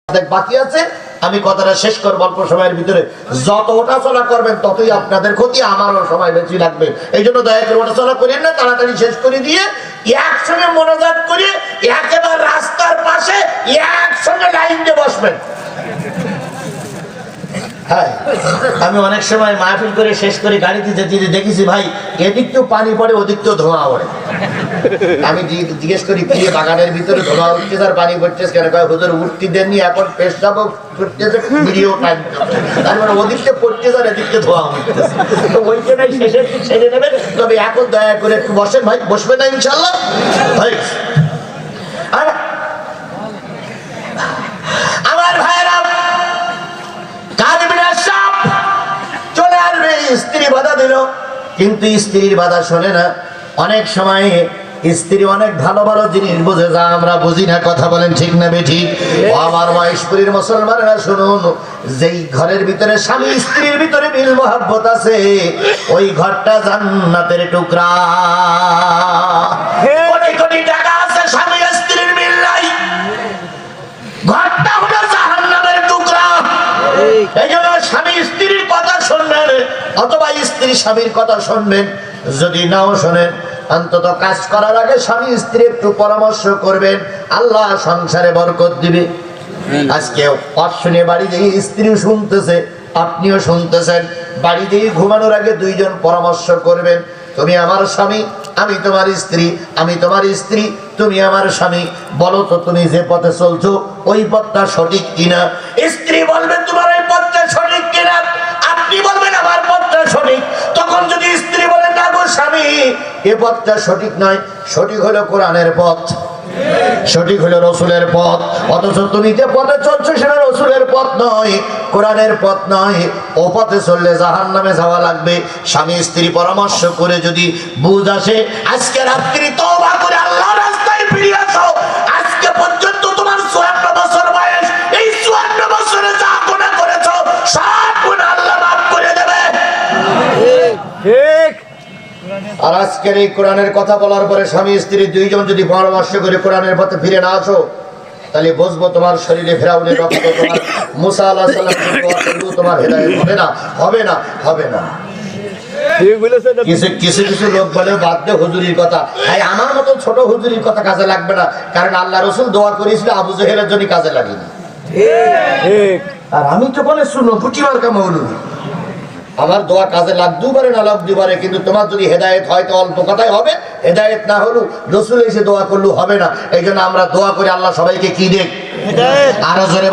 বাকি আছে, আমি কথাটা শেষ করব অল্প সময়ের ভিতরে। যত ওঠাচলা করবেন ততই আপনাদের ক্ষতি, আমারও সময় বেশি লাগবে। এই জন্য দয়া করে ওঠাচলা করেন না, তাড়াতাড়ি শেষ করে দিয়ে একসঙ্গে মনোজাত করে একেবারে রাস্তার পাশে একসঙ্গে লাইন দিয়ে বসবেন। হ্যাঁ, আমি অনেক সময় মাহফিল করে শেষ করে গাড়িতে যেতে দেখেছি ভাই এদিক তো পানি পড়ে ওদিক তো ধোঁয়া পড়ে। আমি জিজ্ঞেস করি কি বাগানের ভিতরে ধোঁয়া উঠছে আর পানি পড়ছে কেন? হুজুর উঠতে দেননি, এখন পেশাব করতেছে, ভিডিও টাইম, তার মানে ওদিকটা পড়তেছে আর এদিকটা ধোঁয়া উঠতেছে। তো ওইখানেই শেষে একটু ছেড়ে নেবেন। তবে এখন দয়া করে একটু বসেন ভাই, বসবেন না ইনশাল্লাহ ভাই? আমার ভাইরা চলে আসবে, স্ত্রী বাধা দিল, কিন্তু স্ত্রীর বাধা শোনে না। অনেক সময় স্ত্রী অনেক ভালো ভালো জিনিস বোঝে যা আমরা বুঝি না। কথা বলেন ঠিক না বেঠিক? আমার মহেশপুরীর মুসলমানেরা শুনুন, যেই ঘরের ভিতরে স্বামী স্ত্রীর ভিতরে মিল মহব্বত আছে ওই ঘরটা জান্নাতের টুকরা। কোটি কোটি টাকা আছে, স্বামী স্ত্রীর মিল নাই, ঘরটা হলো জাহান্নামের টুকরা। এই জন্য স্বামী স্ত্রীর কথা শুনবেন, অথবা স্ত্রী স্বামীর কথা শুনবেন। যদি নাও শোনেন, অন্তত কাজ করার আগে স্বামী স্ত্রী একটু পরামর্শ করবেন, আল্লাহ সংসারে বরকত দিবে। আজকে শুনে বাড়ি দিয়ে স্ত্রী শুনতেছে, আপনিও শুনতেছেন, বাড়ি দিয়ে ঘুমানোর আগে দুইজন পরামর্শ করবেন। তুমি আমার স্বামী, আমি তোমার স্ত্রী, আমি তোমার স্ত্রী, তুমি আমার স্বামী। বলো তো তুমি যে পথে চলছো ওই পথটা সঠিক কিনা? স্ত্রী বলবে তোমার ওই পথটা সঠিক কিনা, আপনি বলবেন আমার পথটা সঠিক। তখন যদি স্ত্রী বলে না গো স্বামী এ পথটা সঠিক নয়, সঠিক হলো কোরআনের পথ, সঠিক হলো রসুলের পথ, অথচ তুমি যে পথে চলছো সেটা রসুলের পথ নয়, কোরআনের পথ নয়, ও পথে চললে জাহান্নামে যাওয়া লাগবে। স্বামী স্ত্রী পরামর্শ করে যদি বুঝ আসে, আজকে রাত্রি তওবা করে আল্লাহর রাস্তায় ফিরে আসো। আজকে পর্যন্ত তোমার 54 বছর বয়স, এই 54 বছরে যা গুনাহ করেছো সব গুনাহ আল্লাহ মাফ করে দেবে। ঠিক। আর আজকের এই কোরআনের কথা বলার পরে স্বামী স্ত্রী দুইজন যদি পরামর্শ করে কোরআনের পথে ফিরে না আসো, তাহলে বুঝবো তোমার শরীরে ফেরাউনের রক্ত, তোমার মুসা আলাইহিস সালাম তোমার হেদায়েত হবে না, হবে না, হবে না। কিছু কিছু লোক বলে বাদ দে হুজুরির কথা। ভাই আমার মতো ছোট হুজুরির কথা কাজে লাগবে না, কারণ আল্লাহ রাসূল দোয়া করেছিল আবু জেহেলের জন্য, কাজে লাগেনি। আর আমি তো বলে শুনো পুটি মার্কা মৌলবী, আমার দোয়া কাজে লাগতেও পারে না লাগতেও পারে, কিন্তু তোমার যদি হেদায়েত হয় তো অল্প কথাই হবে, হেদায়েত না হলেও রসুল এসে দোয়া করলেও হবে না। এই জন্য আমরা দোয়া করি আল্লাহ সবাইকে কি দেখ, আরো জোরে